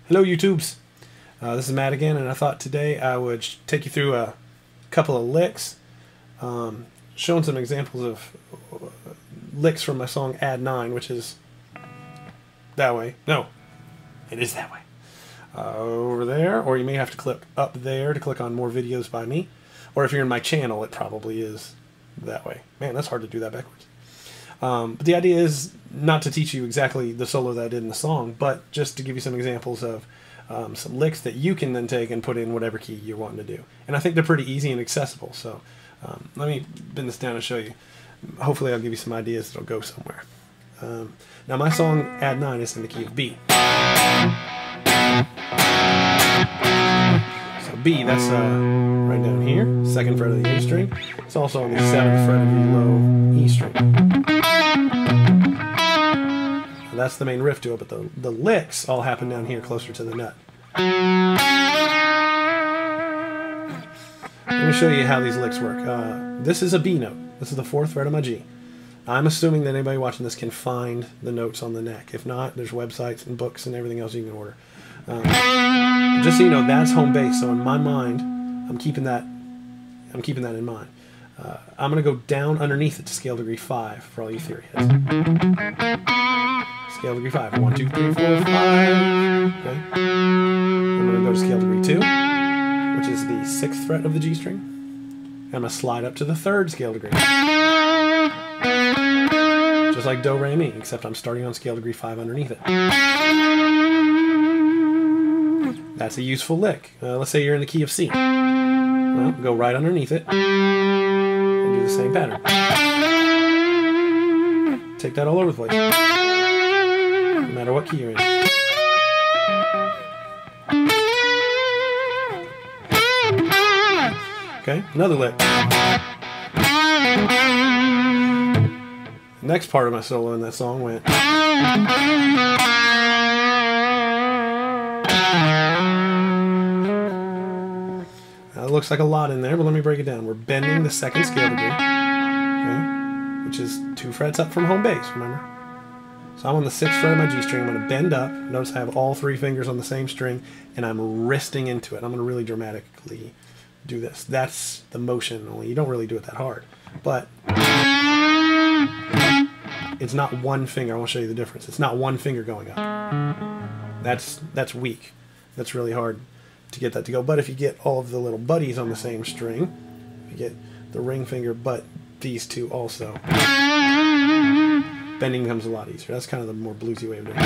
Hello YouTubes, this is Matt again, and I thought today I would take you through a couple of licks, showing some examples of licks from my song Add 9, which is that way. No, it is that way. Over there, or you may have to click up there to click on more videos by me, or if you're in my channel it probably is that way. Man, that's hard to do that backwards. But the idea is not to teach you exactly the solo that I did in the song, but just to give you some examples of some licks that you can then take and put in whatever key you're wanting to do. And I think they're pretty easy and accessible, so let me bend this down and show you. Hopefully I'll give you some ideas that'll go somewhere. Now my song Add 9 is in the key of B. So B, that's right down here, 2nd fret of the A string. It's also on the 7th fret of the low E string. That's the main riff to it, but the licks all happen down here closer to the nut. Let me show you how these licks work. This is a B note. This is the 4th fret of my G. I'm assuming that anybody watching this can find the notes on the neck. If not, there's websites and books and everything else you can order. Just so you know, that's home bass. So in my mind, I'm keeping that in mind. I'm going to go down underneath it to scale degree 5 for all you theory heads. Scale degree 5. 1, 2, 3, 4, 5. Okay. I'm going to go to scale degree 2, which is the 6th fret of the G string. And I'm going to slide up to the 3rd scale degree. Just like Do, Re, Mi, except I'm starting on scale degree 5 underneath it. That's a useful lick. Let's say you're in the key of C. Well, go right underneath it and do the same pattern. Take that all over the place. No matter what key you're in. Okay, another lick. The next part of my solo in that song went. Now, it looks like a lot in there, but let me break it down. We're bending the 2nd scale degree, okay, which is 2 frets up from home bass, remember? So I'm on the 6th fret of my G string. I'm going to bend up. Notice I have all 3 fingers on the same string, and I'm wristing into it. I'm going to really dramatically do this. That's the motion, only you don't really do it that hard. But it's not one finger. I want to show you the difference. It's not one finger going up. That's weak. That's really hard to get that to go. But if you get all of the little buddies on the same string, you get the ring finger, but these two also, bending becomes a lot easier. That's kind of the more bluesy way of doing it.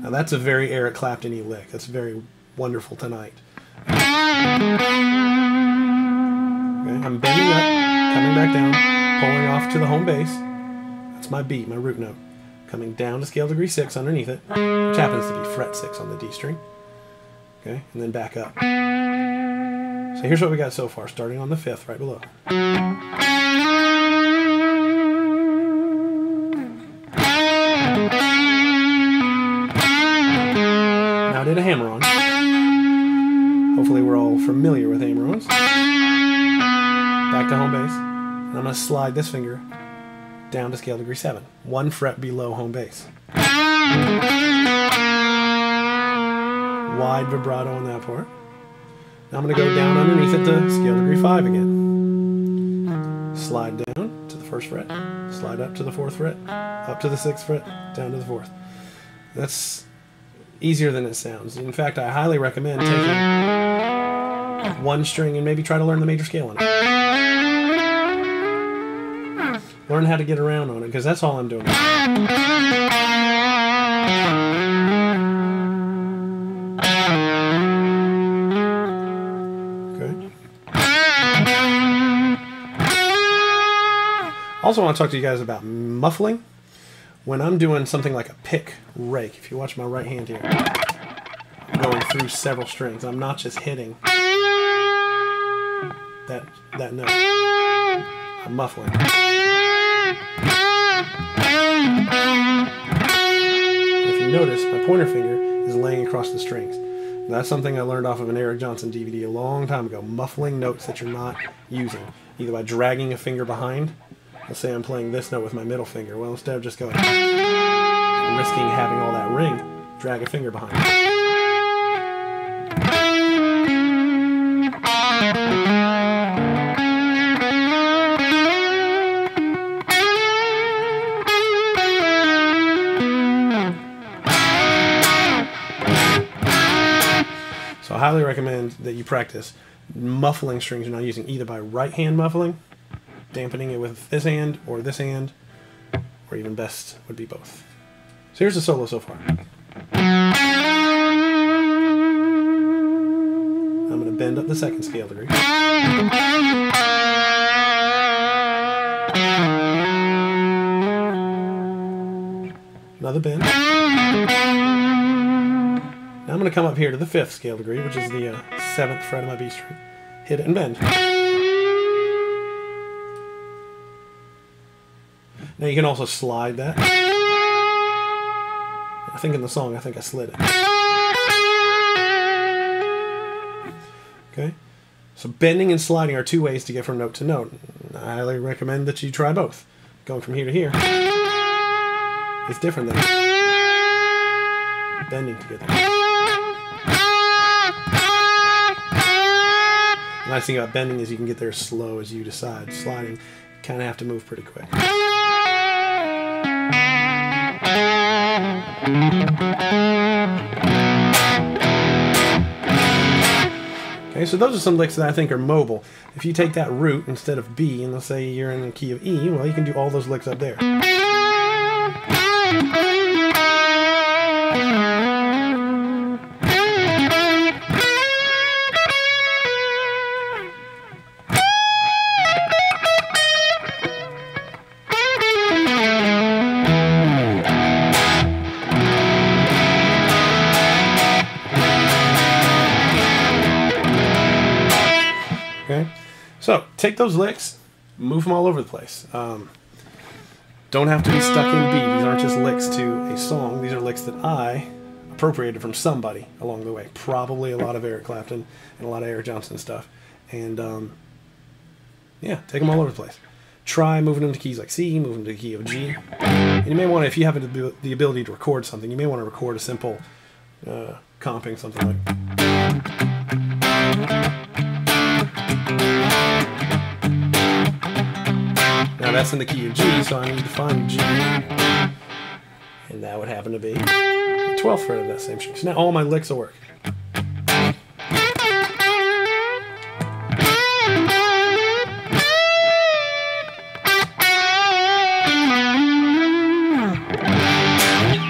Now that's a very Eric Clapton-y lick. That's very Wonderful Tonight. Okay, I'm bending up, coming back down, pulling off to the home bass. That's my beat, my root note. Coming down to scale degree 6 underneath it, which happens to be fret 6 on the D string. Okay, and then back up. So here's what we got so far, starting on the 5th right below. Now I did a hammer-on. Hopefully we're all familiar with hammer-ons. Back to home bass. And I'm going to slide this finger down to scale degree 7. 1 fret below home bass. Wide vibrato on that part. Now I'm going to go down underneath it to scale degree 5 again. Slide down to the 1st fret. Slide up to the 4th fret. Up to the 6th fret. Down to the 4th. That's easier than it sounds. In fact, I highly recommend taking one string and maybe try to learn the major scale on it. Learn how to get around on it, because that's all I'm doing. Okay. Also want to talk to you guys about muffling. When I'm doing something like a pick rake, if you watch my right hand here, I'm going through several strings. I'm not just hitting that note. I'm muffling. If you notice, my pointer finger is laying across the strings. And that's something I learned off of an Eric Johnson DVD a long time ago. Muffling notes that you're not using, either by dragging a finger behind let's say I'm playing this note with my middle finger. Well, instead of just going and risking having all that ring, drag a finger behind it. So I highly recommend that you practice muffling strings you're not using, either by right hand muffling, dampening it with this hand, or even best would be both. So here's the solo so far. I'm going to bend up the second scale degree. Another bend. Now I'm going to come up here to the 5th scale degree, which is the 7th fret of my B string. Hit it and bend. Now you can also slide that. I think in the song, I slid it. Okay? So bending and sliding are two ways to get from note to note. I highly recommend that you try both. Going from here to here is different than bending together. The nice thing about bending is you can get there as slow as you decide. Sliding, you kind of have to move pretty quick. Okay, so those are some licks that I think are mobile. If you take that root instead of B, and let's say you're in the key of E, well, you can do all those licks up there. Okay, so take those licks, move them all over the place. Don't have to be stuck in B. These aren't just licks to a song. These are licks that I appropriated from somebody along the way. Probably a lot of Eric Clapton and a lot of Eric Johnson stuff. And yeah, take them all over the place. Try moving them to keys like C, move them to the key of G. And you may want to, if you have the ability to record something, you may want to record a simple comping, something like. Now that's in the key of G, so I need to find G. And that would happen to be the 12th fret of that same string. So now all my licks will work.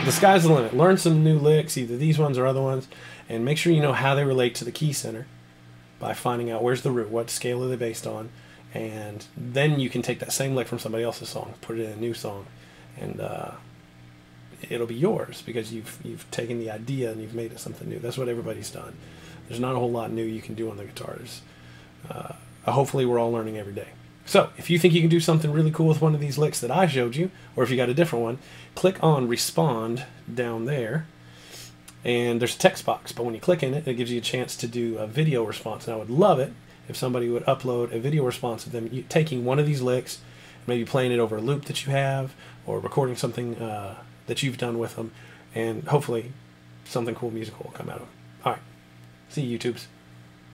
The sky's the limit. Learn some new licks, either these ones or other ones, and make sure you know how they relate to the key center by finding out where's the root, what scale are they based on, and then you can take that same lick from somebody else's song, put it in a new song, and it'll be yours because you've taken the idea and you've made it something new. That's what everybody's done. There's not a whole lot new you can do on the guitars. Hopefully we're all learning every day. So if you think you can do something really cool with one of these licks that I showed you, or if you got a different one, click on Respond down there, and there's a text box, but when you click in it, it gives you a chance to do a video response. And I would love it if somebody would upload a video response of them taking one of these licks, maybe playing it over a loop that you have, or recording something that you've done with them, and hopefully something cool musical will come out of them. All right, see you, YouTubes.